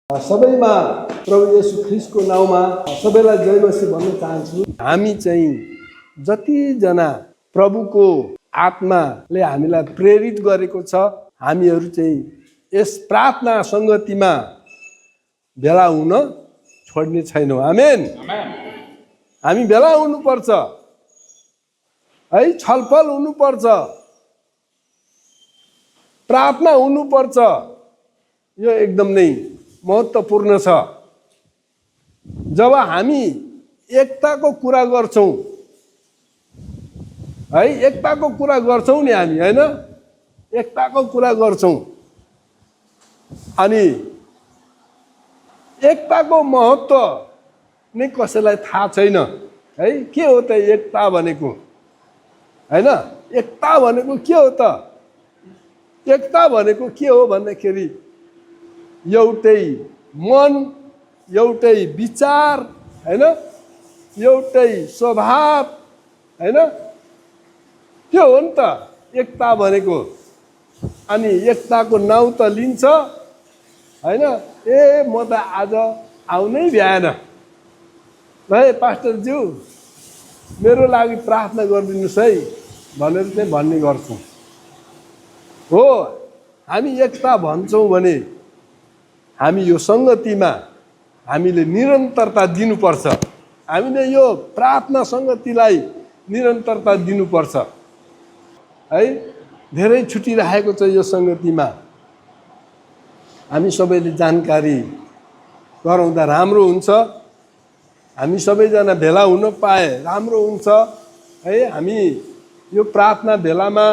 सबैमा प्रभु येशू ख्रिस्टको नाउँमा सबैलाई जय मसीह भन्न चाहन्छु। हामी चाहिँ जतिजना प्रभुको आत्माले हामीलाई प्रेरित गरेको छ, हामीहरू चाहिँ यस प्रार्थना सङ्गतिमा भेला हुन छोड्ने छैनौँ। आमेन। हामी भेला हुनुपर्छ है, छलफल हुनुपर्छ, प्रार्थना हुनुपर्छ। यो एकदम नै महत्त्वपूर्ण छ। जब हामी एकताको कुरा गर्छौँ है, एकताको कुरा गर्छौँ नि हामी, हैन, एकताको कुरा गर्छौँ अनि एकताको महत्त्व नै कसैलाई थाहा छैन है। के हो त एकता भनेको, हैन? एकता भनेको के हो त? एकता भनेको के हो भन्दाखेरि एउटै मन, एउटै विचार, हैन, एउटै स्वभाव, हैन, त्यो हो नि त एकता भनेको। अनि एकताको नाउँ त लिन्छ, हैन। म त आज आउनै भ्याएन, है पास्टरज्यू मेरो लागि प्रार्थना गरिदिनुहोस् है भनेर चाहिँ भन्ने गर्छौँ। हो, हामी एकता भन्छौँ भने हामी यो सङ्गतिमा हामीले निरन्तरता दिनुपर्छ। हामीले यो प्रार्थना सङ्गतिलाई निरन्तरता दिनुपर्छ है। धेरै छुटिरहेको छ यो सङ्गतिमा। हामी सबैले जानकारी गराउँदा राम्रो हुन्छ। हामी सबैजना भेला हुन पाए राम्रो हुन्छ है। हामी यो प्रार्थना भेलामा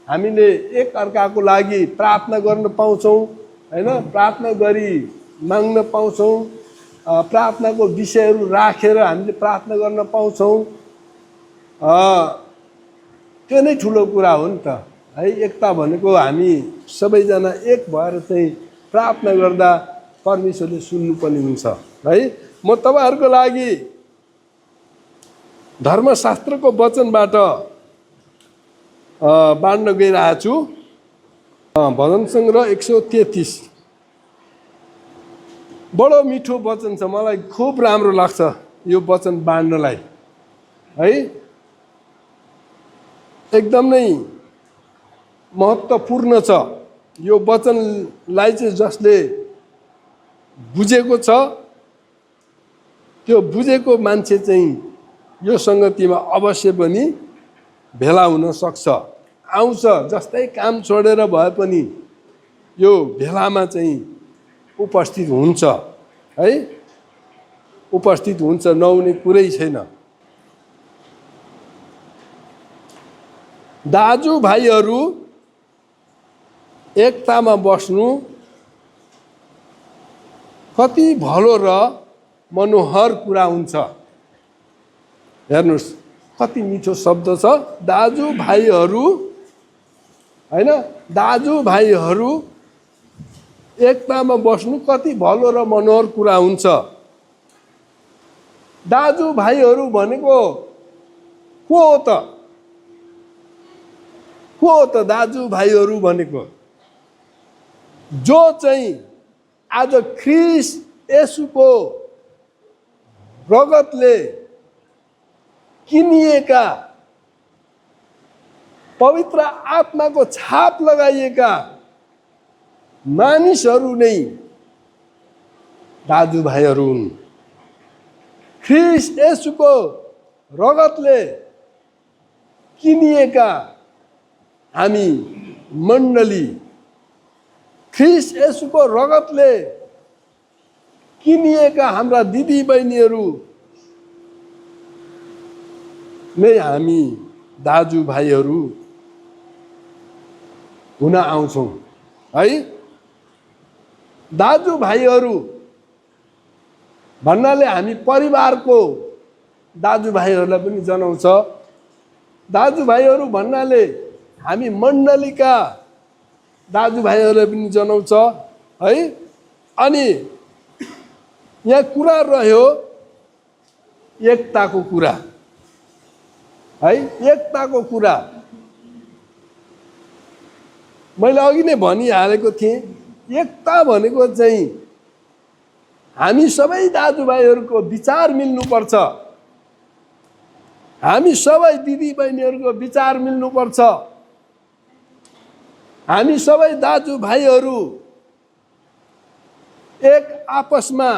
हामीले एक अर्काको लागि प्रार्थना गर्न पाउँछौँ, हैन, प्रार्थना गरी माग्न पाउँछौँ, प्रार्थनाको विषयहरू राखेर हामीले प्रार्थना गर्न पाउँछौँ। त्यो नै ठुलो कुरा हो नि त है। एकता भनेको हामी सबैजना एक भएर चाहिँ प्रार्थना गर्दा परमेश्वरले सुन्नुपर्ने हुन्छ है। म तपाईँहरूको लागि धर्मशास्त्रको वचनबाट बाँड्न गइरहेको छु। भजन सङ्ग्रह 133 बडो मिठो वचन छ। मलाई खुब राम्रो लाग्छ यो वचन बाँड्नलाई है। एकदम नै महत्त्वपूर्ण छ यो वचनलाई चाहिँ जसले बुझेको छ, त्यो बुझेको मान्छे चाहिँ यो सङ्गतिमा अवश्य पनि भेला हुन सक्छ, आउँछ। जस्तै काम छोडेर भए पनि यो भेलामा चाहिँ उपस्थित हुन्छ है। उपस्थित हुन्छ, नहुने कुरै छैन। दाजुभाइहरू एकतामा बस्नु कति भलो र मनोहर कुरा हुन्छ। हेर्नुहोस् कति मिठो शब्द छ, दाजुभाइहरू, हैन, दाजुभाइहरू एकतामा बस्नु कति भलो र मनोहर कुरा हुन्छ। दाजुभाइहरू भनेको को हो त? को हो त दाजुभाइहरू भनेको? जो चाहिँ आज ख्रिस्ट येशूको रगतले किनिएका, पवित्र आत्माको छाप लगाइएका मानिसहरू नै दाजुभाइहरू हुन्। ख्रिस्ट येशूको रगतले किनिएका हामी मण्डली, ख्रिस्ट येशूको रगतले किनिएका हाम्रा दिदी बहिनीहरू नै हामी दाजुभाइहरू हुन आउँछौँ है। दाजुभाइहरू भन्नाले हामी परिवारको दाजुभाइहरूलाई पनि जनाउँछ। दाजुभाइहरू भन्नाले हामी मण्डलीका दाजुभाइहरूलाई पनि जनाउँछ है। अनि यहाँ कुरा रह्यो एकताको कुरा है। एकताको कुरा मैले अघि नै भनिहालेको थिएँ। एकता भनेको चाहिँ हामी सबै दाजुभाइहरूको विचार मिल्नुपर्छ, हामी सबै दिदीबहिनीहरूको विचार मिल्नुपर्छ, हामी सबै दाजुभाइहरू एक आपसमा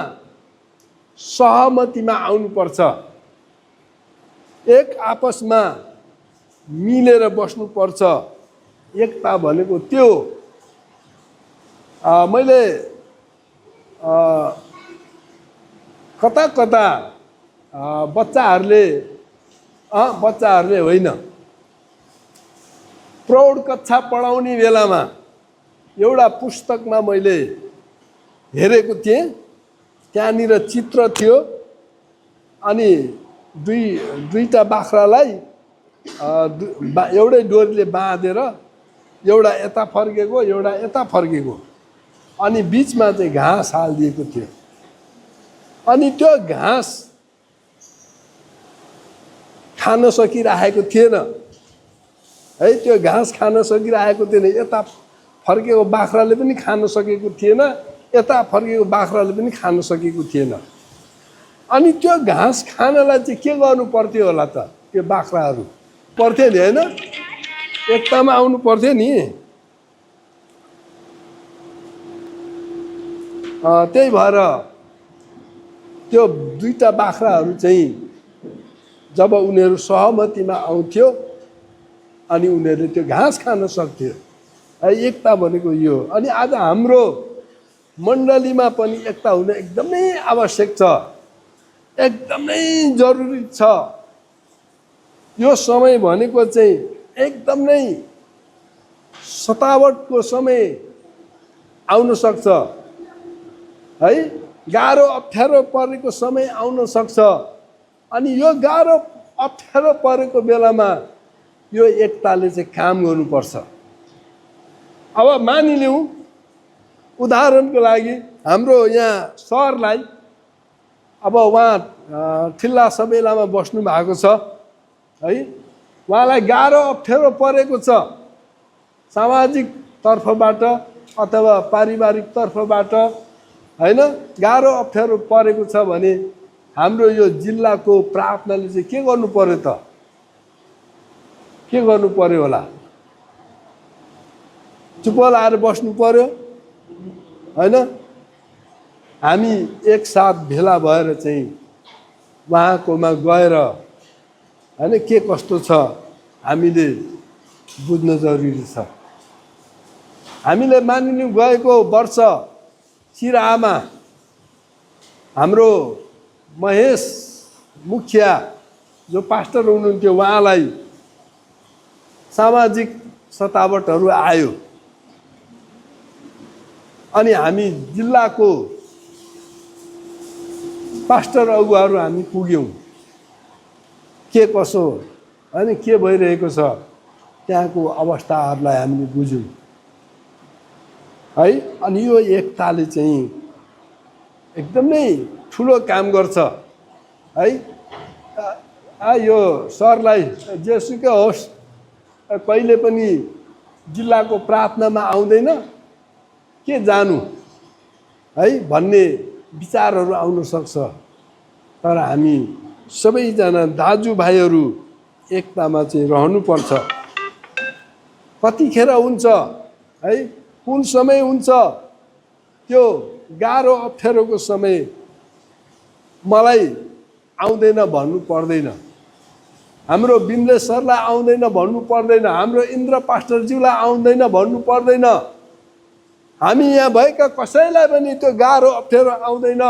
सहमतिमा आउनुपर्छ, एक आपसमा मिलेर बस्नुपर्छ। एकता भनेको त्यो। मैले कता कता बच्चाहरूले होइन, प्रौढ कक्षा पढाउने बेलामा एउटा पुस्तकमा मैले हेरेको थिएँ। त्यहाँनिर चित्र थियो अनि दुईटा बाख्रालाई एउटै डोरीले बाँधेर एउटा यता फर्केको एउटा यता फर्केको, अनि बिचमा चाहिँ घाँस हालिदिएको थियो। अनि त्यो घाँस खान सकिरहेको थिएन है, त्यो घाँस खान सकिरहेको थिएन। यता फर्केको बाख्राले पनि खान सकेको थिएन, यता फर्केको बाख्राले पनि खान सकेको थिएन। अनि त्यो घाँस खानलाई चाहिँ के गर्नु पर्थ्यो होला त? त्यो बाख्राहरू पर्थ्यो नि होइन, एकतामा आउनु पर्थ्यो नि। त्यही भएर त्यो दुईटा बाख्राहरू चाहिँ जब उनीहरू सहमतिमा आउँथ्यो अनि उनीहरूले त्यो घाँस खान सक्थ्यो। एकता भनेको यो। अनि आज हाम्रो मण्डलीमा पनि एकता हुन एकदमै आवश्यक छ, एकदमै जरुरी छ। यो समय भनेको चाहिँ एकदमै सतावटको समय आउन सक्छ है, गाह्रो अप्ठ्यारो परेको समय आउन सक्छ। अनि यो गाह्रो अप्ठ्यारो परेको बेलामा यो एकताले चाहिँ काम गर्नुपर्छ। अब मानिलिउँ उदाहरणको लागि हाम्रो यहाँ सरलाई, अब उहाँ ठिल्ला सबैलामा बस्नु भएको छ है, उहाँलाई गाह्रो अप्ठ्यारो परेको छ, सामाजिक तर्फबाट अथवा पारिवारिक तर्फबाट होइन, गाह्रो अप्ठ्यारो परेको छ भने हाम्रो यो जिल्लाको प्रार्थनाले चाहिँ के गर्नु पर्यो त? के गर्नु पर्यो होला? चुप लाएर बस्नु पर्यो होइन? हामी एकसाथ भेला भएर चाहिँ उहाँकोमा गएर होइन के कस्तो छ हामीले बुझ्न जरुरी छ। हामीले मानिलिउँ गएको वर्ष सिराहामा हाम्रो महेश मुखिया जो पास्टर हुनुहुन्थ्यो, उहाँलाई सामाजिक सतावटहरू आयो अनि हामी जिल्लाको पास्टर अगुवाहरू हामी पुग्यौँ, के कसो अनि के भइरहेको छ त्यहाँको अवस्थाहरूलाई हामीले बुझ्यौँ है। अनि यो एकताले चाहिँ एकदमै ठुलो काम गर्छ है। यो सरलाई जेसुकै होस् कहिले पनि जिल्लाको प्रार्थनामा आउँदैन के जानु है भन्ने विचारहरू आउन सक्छ। तर हामी सबैजना दाजुभाइहरू एकतामा चाहिँ रहनुपर्छ। कतिखेर हुन्छ है, कुन समय हुन्छ त्यो गाह्रो अप्ठ्यारोको समय मलाई आउँदैन भन्नु पर्दैन, हाम्रो बिमले सरलाई आउँदैन भन्नु पर्दैन, हाम्रो इन्द्र पास्टरज्यूलाई आउँदैन भन्नु पर्दैन, हामी यहाँ भएका कसैलाई पनि त्यो गाह्रो अप्ठ्यारो आउँदैन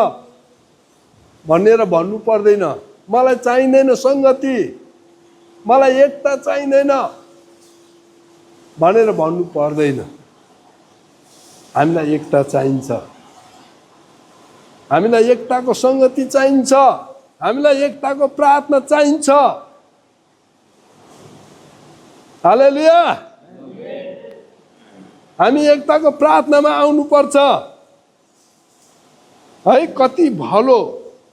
भनेर भन्नु पर्दैन। मलाई चाहिँदैन सङ्गति, मलाई एकता चाहिँदैन भनेर भन्नु पर्दैन। हामीलाई एकता चाहिन्छ, हामीलाई एकताको सङ्गति चाहिन्छ, हामीलाई एकताको प्रार्थना चाहिन्छ। हालेलुया। हामी एकताको प्रार्थनामा आउनुपर्छ है। कति भलो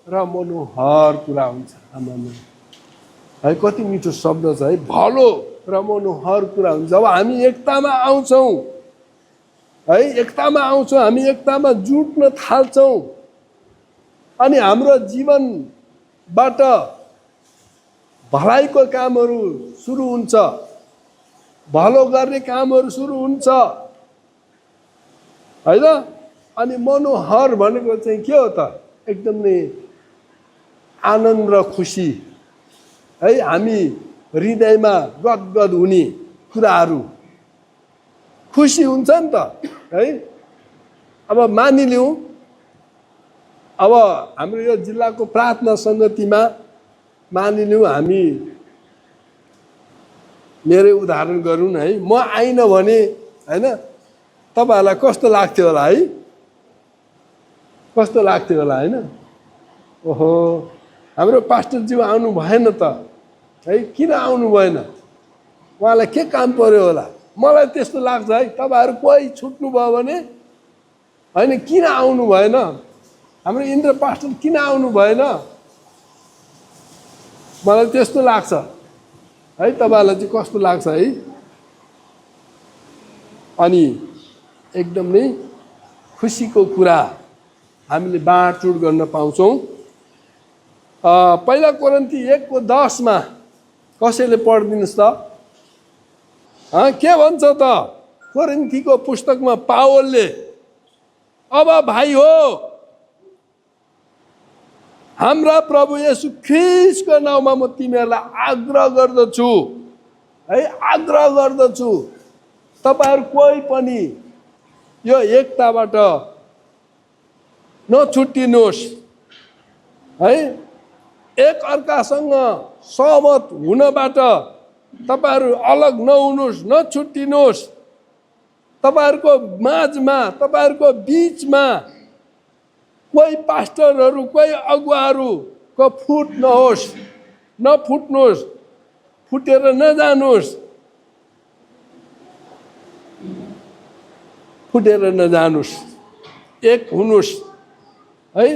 र मनोहर कुरा हुन्छ आमामा है, कति मिठो शब्द छ है, भलो र मनोहर कुरा हुन्छ। जब हामी एकतामा आउँछौँ है, एकतामा आउँछौँ, हामी एकतामा जुट्न थाल्छौँ अनि हाम्रो जीवनबाट भलाइको कामहरू सुरु हुन्छ, भलो गर्ने कामहरू सुरु हुन्छ हैन। अनि मनोहर भनेको चाहिँ के हो त? एकदमै आनन्द र खुसी है, हामी हृदयमा गदगद हुने कुराहरू खुसी हुन्छ नि त है। अब मानिलिउँ, अब हाम्रो यो जिल्लाको प्रार्थना सङ्गतिमा मानिलिउँ हामी, मेरै उदाहरण गरौँ है, म आइन भने हैन तपाईहरुलाई कस्तो लाग्थ्यो होला है? कस्तो लाग्थ्यो होला हैन? ओहो, हाम्रो पास्टरज्यू आउनु भएन त है, किन आउनु भएन? उहाँलाई के काम पर्यो होला? मलाई त्यस्तो लाग्छ है। तपाईहरु कोही छुट्नु भयो भने हैन, किन आउनु भएन? हाम्रो इन्द्र पास्टर किन आउनु भएन? मलाई त्यस्तो लाग्छ है। तपाईहरुलाई चाहिँ कस्तो लाग्छ है? अनि एकदम नै खुसीको कुरा हामीले बाँडचुँड गर्न पाउँछौँ। पहिला कोरिन्थी 1:10 मा कसैले पढिदिनुस् त? के भन्छ त? कोरिन्थीको पुस्तकमा पावलले, अब भाइ हो, हाम्रा प्रभु येशू ख्रीष्टको नाउँमा म तिमीहरूलाई आग्रह गर्दछु है, आग्रह गर्दछु, तपाईहरु कोही पनि यो एकताबाट नछुट्टिनुहोस् है। एक अर्कासँग सहमत हुनबाट तपाईहरु अलग नहुनुहोस्, नछुट्टिनुहोस्। तपाईहरुको माझमा, तपाईहरुको बीचमा कोही पास्टरहरू, कोही अगुवाहरूको फुट नहोस्, नफुट्नुहोस्, फुटेर नजानुहोस्, फुटेर नजानुहोस्, एक हुनुहोस् है।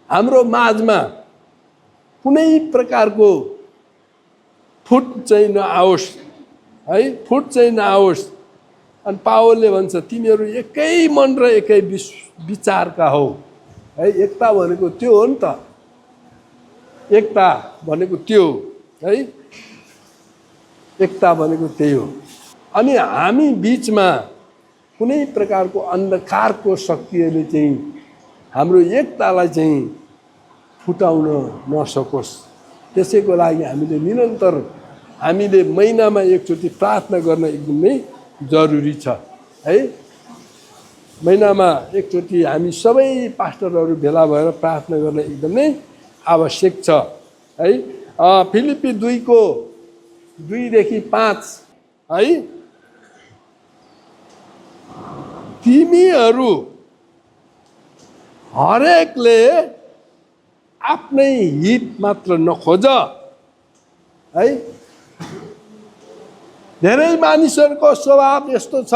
हाम्रो माझमा कुनै प्रकारको फुट चाहिँ नआओस् है, फुट चाहिँ नआओस्। अनि पावलले भन्छ तिमीहरू एकै मन र एकै विचारका हो है। एकता भनेको त्यो हो नि त, एकता भनेको त्यो है, एकता भनेको त्यही हो। अनि हामी बीचमा कुनै प्रकारको अन्धकारको शक्तिले चाहिँ हाम्रो एकतालाई चाहिँ फुटाउन नसकोस्, त्यसैको लागि हामीले निरन्तर हामीले महिनामा एकचोटि प्रार्थना गर्न एकदमै जरुरी छ है। महिनामा एकचोटि हामी सबै पास्टरहरू भेला भएर प्रार्थना गर्न एकदमै आवश्यक छ है। फिलिप्पी 2:2-5 है, तिमीहरू हरेकले आफ्नै हित मात्र नखोज है। धेरै मानिसहरूको स्वभाव यस्तो छ,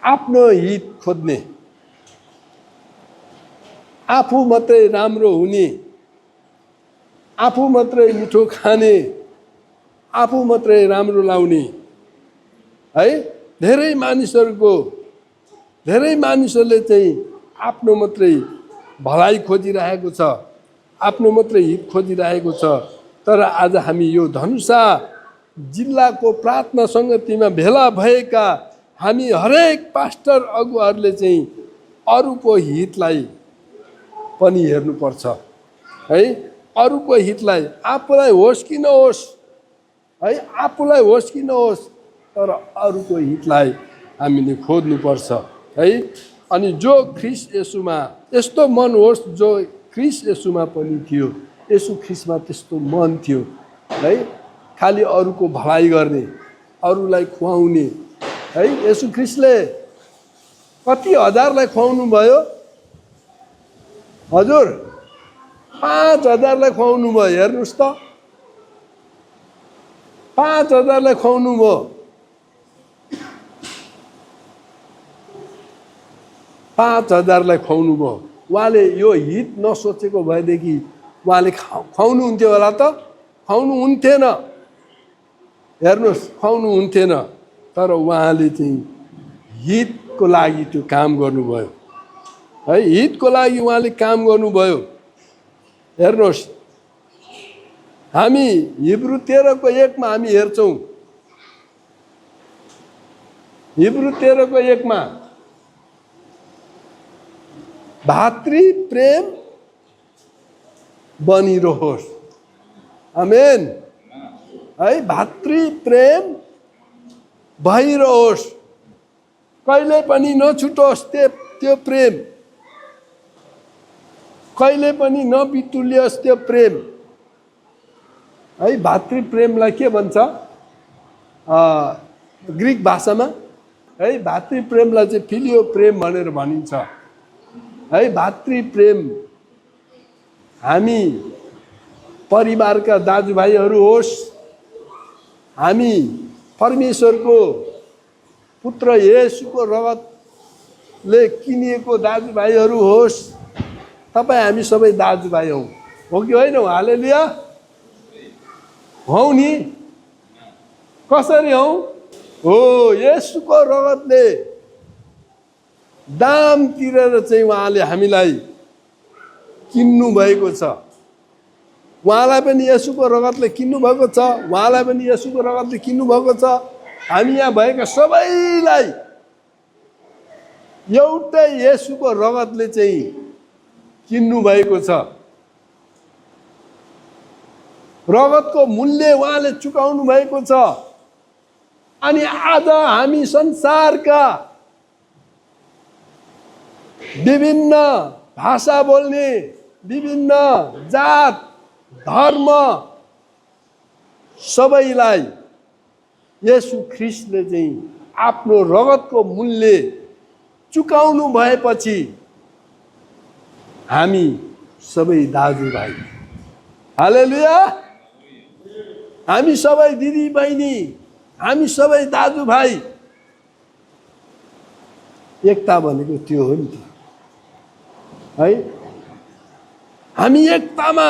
आफ्नो हित खोज्ने, आफू मात्रै राम्रो हुने, आफू मात्रै मिठो खाने, आफू मात्रै राम्रो लाउने है। धेरै मानिसहरूले चाहिँ आफ्नो मात्रै भलाइ खोजिरहेको छ, आफ्नो मात्रै हित खोजिरहेको छ। तर आज हामी यो धनुषा जिल्लाको प्रार्थना सङ्गतिमा भेला भएका हामी हरेक पास्टर अगुवाहरूले चाहिँ अरूको हितलाई पनि हेर्नुपर्छ है। अरूको हितलाई, आफूलाई होस् कि नहोस् है, आफूलाई होस् कि नहोस्, तर अरूको हितलाई हामीले खोज्नुपर्छ है। अनि जो ख्रीष्ट येशूमा यस्तो मन होस् जो ख्रीष्ट येशूमा पनि थियो, येशू ख्रीष्टमा त्यस्तो मन थियो है। खालि अरूको भलाइ गर्ने, अरूलाई खुवाउने है। येशू ख्रीष्टले कति हजारलाई खुवाउनु भयो? हजुर 5000लाई खुवाउनु भयो। हेर्नुहोस् त, 5000लाई खुवाउनु भयो। 5000लाई खुवाउनु भयो। उहाँले यो हित नसोचेको भएदेखि उहाँले खुवाउनु हुन्थ्यो होला त? खुवाउनु हुन्थेन। हेर्नुहोस्, खुवाउनु हुन्थेन। तर उहाँले चाहिँ हितको लागि त्यो काम गर्नुभयो है, हितको लागि उहाँले काम गर्नुभयो। हेर्नुहोस्, हामी हिब्रू 13:1 हामी हेर्छौँ। हिब्रू 13:1 भातृ प्रेम बनिरहोस्। आमेन। है, भातृ प्रेम भइरहोस्, कहिले पनि नछुटोस् त्यो प्रेम, कहिले पनि नबितुलियोस् त्यो प्रेम। है, भातृ प्रेमलाई के भन्छ ग्रीक भाषामा? है, भातृ प्रेमलाई चाहिँ फिलियो प्रेम भनेर भनिन्छ। है, भातृ प्रेम हामी परिवारका दाजुभाइहरू होस्, हामी परमेश्वरको पुत्र येशूको रगतले किनिएको दाजुभाइहरू होस्, तपाईँ हामी सबै दाजुभाइ हौँ, हो कि होइन? हालेलुया। हौ नि? कसरी हौ? हो, येशूको रगतले दाम तिरेर चाहिँ उहाँले हामीलाई किन्नु भएको छ। उहाँलाई पनि येशूको रगतले किन्नु भएको छ, उहाँलाई पनि येशूको रगतले किन्नु भएको छ। हामी यहाँ भएका सबैलाई एउटै येशूको रगतले चाहिँ किन्नु भएको छ। रगतको मूल्य उहाँले चुकाउनु भएको छ। अनि आज हामी संसारका विभिन्न भाषा बोल्ने, विभिन्न जात धर्म सबैलाई येशू ख्रीष्टले चाहिँ आफ्नो रगतको मूल्य चुकाउनु भएपछि हामी सबै दाजुभाइ। हालेलुया। हामी सबै दिदी बहिनी, हामी सबै दाजुभाइ। एकता भनेको त्यो हो नि त। है, हामी एकतामा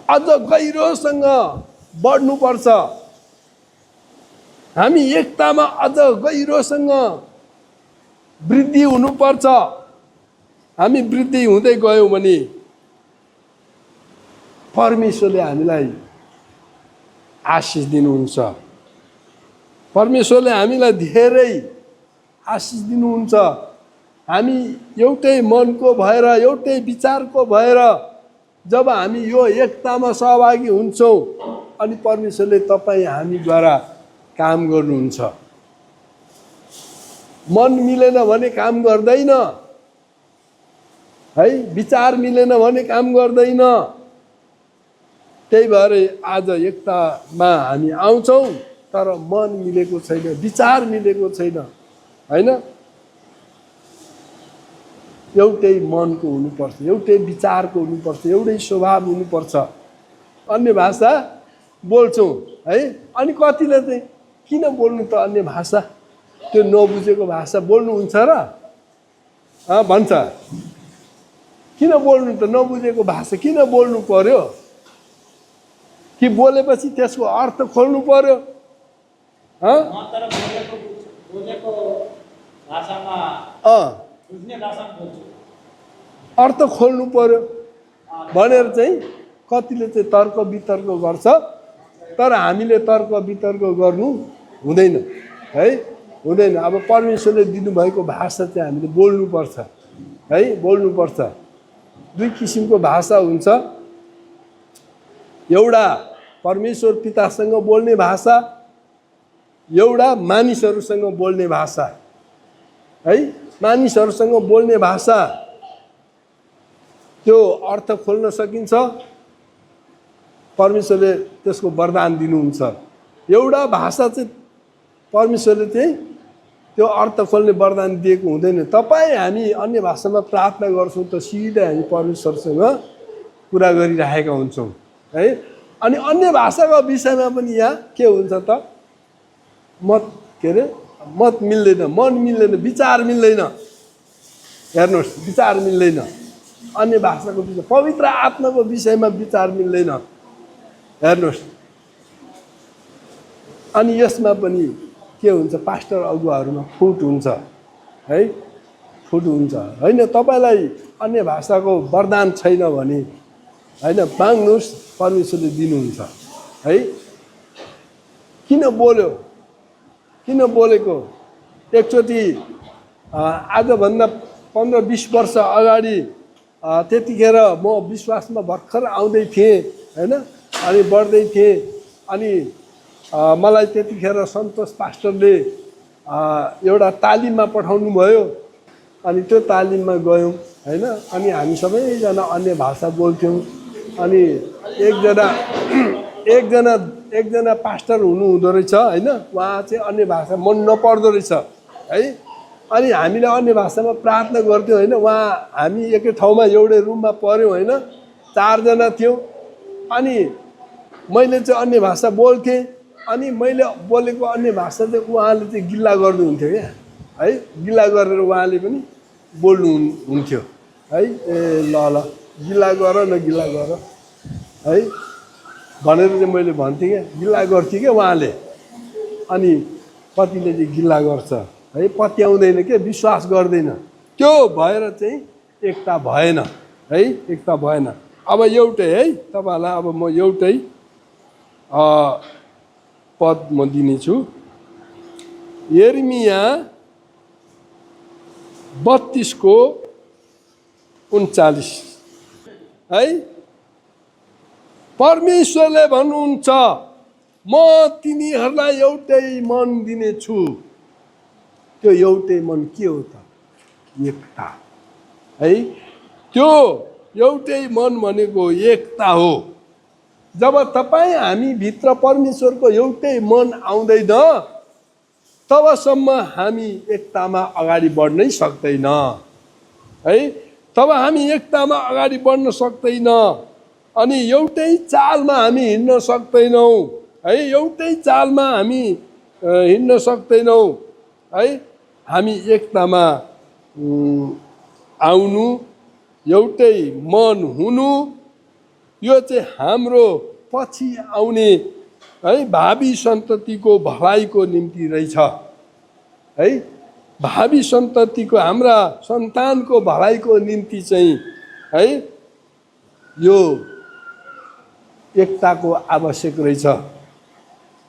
अझ गहिरोसँग बढ्नुपर्छ। हामी एकतामा अझ गहिरोसँग वृद्धि हुनुपर्छ। हामी वृद्धि हुँदै गयौँ भने परमेश्वरले हामीलाई आशिष दिनुहुन्छ। परमेश्वरले हामीलाई धेरै आशिष दिनुहुन्छ। हामी एउटै मनको भएर, एउटै विचारको भएर जब हामी यो एकतामा सहभागी हुन्छौँ अनि परमेश्वरले तपाईँ हामीद्वारा काम गर्नुहुन्छ। मन मिलेन भने काम गर्दैन। है, विचार मिलेन भने काम गर्दैन। त्यही भएर आज एकतामा हामी आउँछौँ, तर मन मिलेको छैन, विचार मिलेको छैन। होइन, एउटै मनको हुनुपर्छ, एउटै विचारको हुनुपर्छ, एउटै स्वभाव हुनुपर्छ। अन्य भाषा बोल्छौँ है, अनि कतिले चाहिँ किन बोल्नु त अन्य भाषा, त्यो नबुझेको भाषा बोल्नुहुन्छ र भन्छ। किन बोल्नु त, नबुझेको भाषा किन बोल्नु पर्यो? कि बोलेपछि त्यसको अर्थ खोल्नु पर्यो? अर्थ खोल्नु पर्यो भनेर चाहिँ कतिले चाहिँ तर्क वितर्क गर्छ, तर हामीले तर्क वितर्क गर्नु हुँदैन। है, हुँदैन। अब परमेश्वरले दिनुभएको भाषा चाहिँ हामीले बोल्नुपर्छ। है, बोल्नुपर्छ। दुई किसिमको भाषा हुन्छ। एउटा परमेश्वर पितासँग बोल्ने भाषा, एउटा मानिसहरूसँग बोल्ने भाषा। है, मानिसहरूसँग बोल्ने भाषा त्यो अर्थ खोल्न सकिन्छ, परमेश्वरले त्यसको वरदान दिनुहुन्छ। एउटा भाषा चाहिँ परमेश्वरले चाहिँ त्यो अर्थ खोल्ने वरदान दिएको हुँदैन। तपाईँ हामी अन्य भाषामा प्रार्थना गर्छौँ त सिधै हामी परमेश्वरसँग कुरा गरिरहेका हुन्छौँ। है, अनि अन्य भाषाको विषयमा पनि यहाँ के हुन्छ त, मत मिल्दैन, मन मिल्दैन, विचार मिल्दैन। हेर्नुहोस्, विचार मिल्दैन। अन्य भाषाको विषय, पवित्र आत्माको विषयमा विचार मिल्दैन। हेर्नुहोस्, अनि यसमा पनि के हुन्छ, पास्टर अगुवाहरूमा फुट हुन्छ। है, फुट हुन्छ होइन। तपाईँलाई अन्य भाषाको वरदान छैन भने होइन माग्नुहोस्, परमेश्वरले दिनुहुन्छ है। किन बोल्यो, किन बोलेको? एकचोटि आजभन्दा 15-20 वर्ष अगाडि त्यतिखेर म विश्वासमा भर्खर आउँदै थिएँ होइन, अनि बढ्दै थिएँ। अनि मलाई त्यतिखेर सन्तोष पास्टरले एउटा तालिममा पठाउनु भयो। अनि त्यो तालिममा गयौँ होइन। अनि हामी सबैजना अन्य भाषा बोल्थ्यौँ। अनि एकजना पास्टर हुनुहुँदो रहेछ होइन, उहाँ चाहिँ अन्य भाषा मन नपर्दो रहेछ है। अनि हामीले अन्य भाषामा प्रार्थना गर्थ्यौँ होइन। हामी एकै ठाउँमा एउटै रुममा पऱ्यौँ होइन, 4 जना थियौँ। अनि मैले चाहिँ अन्य भाषा बोल्थेँ। अनि मैले बोलेको अन्य भाषा चाहिँ उहाँले चाहिँ गिल्ला गर्नुहुन्थ्यो क्या है। गिल्ला गरेर उहाँले पनि बोल्नुहुन्थ्यो है। ए ल ल गिल्ला गर न, गिल्ला गर है भनेर चाहिँ मैले भन्थेँ क्या, गिल्ला गर्थेँ क्या उहाँले। अनि कतिले चाहिँ गिल्ला गर्छ है, पत्याउँदैन के, विश्वास गर्दैन। त्यो भएर चाहिँ एकता भएन है, एकता भएन। अब एउटै है, तपाईँहरूलाई अब म एउटै पद म दिनेछु। यिर्मिया 32:39 है। परमेश्वरले भन्नुहुन्छ, म तिनीहरूलाई एउटै मन दिनेछु। त्यो एउटै मन के हो त? एकता है। त्यो एउटै मन भनेको एकता हो। जब तपाईँ हामी भित्र परमेश्वरको एउटै मन आउँदैन, तबसम्म हामी एकतामा अगाडि बढ्नै सक्दैन है। तब हामी एकतामा अगाडि बढ्न सक्दैन। अनि एउटै चालमा हामी हिँड्न सक्दैनौँ है। एउटै चालमा हामी हिँड्न सक्दैनौँ है। हामी एकतामा आउनु, एउटै मन हुनु, यो चाहिँ हाम्रो पछि आउने है भावी सन्ततिको भलाइको निम्ति रहेछ है। भावी सन्ततिको, हाम्रा सन्तानको भलाइको निम्ति चाहिँ है यो एकताको आवश्यक रहेछ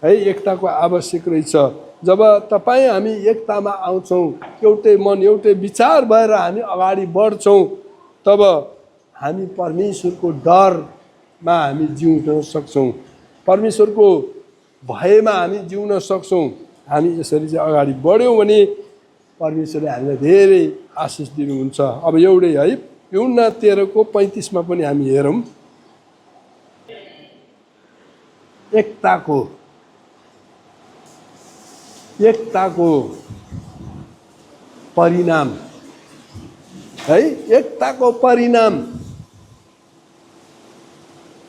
है। एकताको आवश्यक रहेछ। जब तपाईँ हामी एकतामा आउँछौँ, एउटै मन एउटै विचार भएर हामी अगाडि बढ्छौँ, तब हामी परमेश्वरको डरमा हामी जिउन सक्छौँ। परमेश्वरको भयमा हामी जिउन सक्छौँ। हामी यसरी चाहिँ अगाडि बढ्यौँ भने परमेश्वरले हामीलाई धेरै आशिष दिनुहुन्छ। अब एउटै है, यूहन्ना 13:35 पनि हामी हेरौँ। एकताको परिणाम है। एकताको परिणाम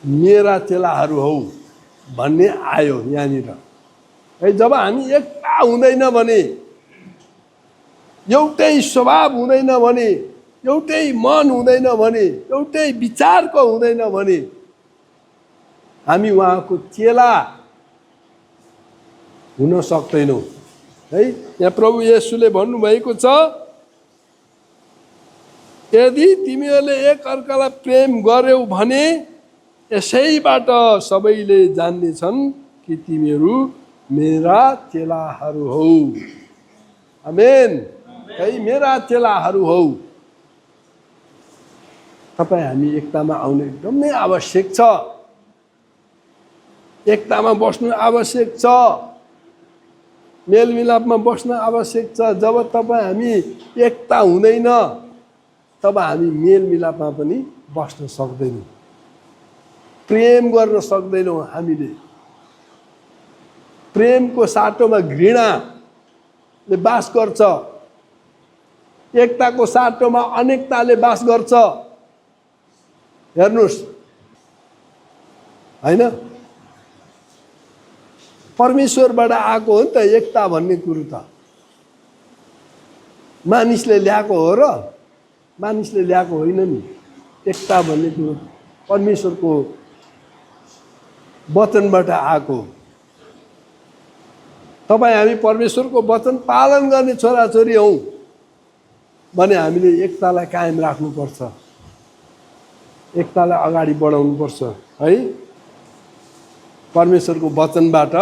मेरा चेलाहरू हौ भन्ने आयो यहाँनिर है। जब हामी एकता हुँदैन भने, एउटै स्वभाव हुँदैन भने, एउटै मन हुँदैन भने, एउटै विचारको हुँदैन भने हामी उहाँको चेला हुन सक्दैनौँ है। यहाँ प्रभु येशूले भन्नुभएको छ, यदि तिमीहरूले एक अर्कालाई प्रेम गर्यौ भने यसैबाट सबैले जान्नेछन् कि तिमीहरू मेरा चेलाहरू हौ। आमेन है, मेरा चेलाहरू हौ। तपाईँ हामी एकतामा आउनु एकदमै आवश्यक छ। एकतामा बस्नु आवश्यक छ। मेलमिलापमा बस्न आवश्यक छ। जब तपाईँ हामी एकता हुँदैन, तब हामी मेलमिलापमा पनि बस्न सक्दैनौँ, प्रेम गर्न सक्दैनौँ। हामीले प्रेमको साटोमा घृणाले बास गर्छ। एकताको साटोमा अनेकताले बास गर्छ। हेर्नुहोस् होइन, परमेश्वरबाट आएको हो नि त एकता भन्ने कुरो त। मानिसले ल्याएको हो र? मानिसले ल्याएको होइन नि। एकता भन्ने कुरो परमेश्वरको वचनबाट आएको। तपाईँ हामी परमेश्वरको वचन पालन गर्ने छोराछोरी हौँ भने हामीले एकतालाई कायम राख्नुपर्छ, एकतालाई अगाडि बढाउनुपर्छ है। परमेश्वरको वचनबाट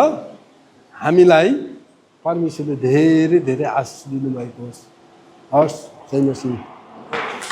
हामीलाई परमेश्वरले धेरै धेरै आशिष दिनुभएको होस्। हवस्, जय मसीह।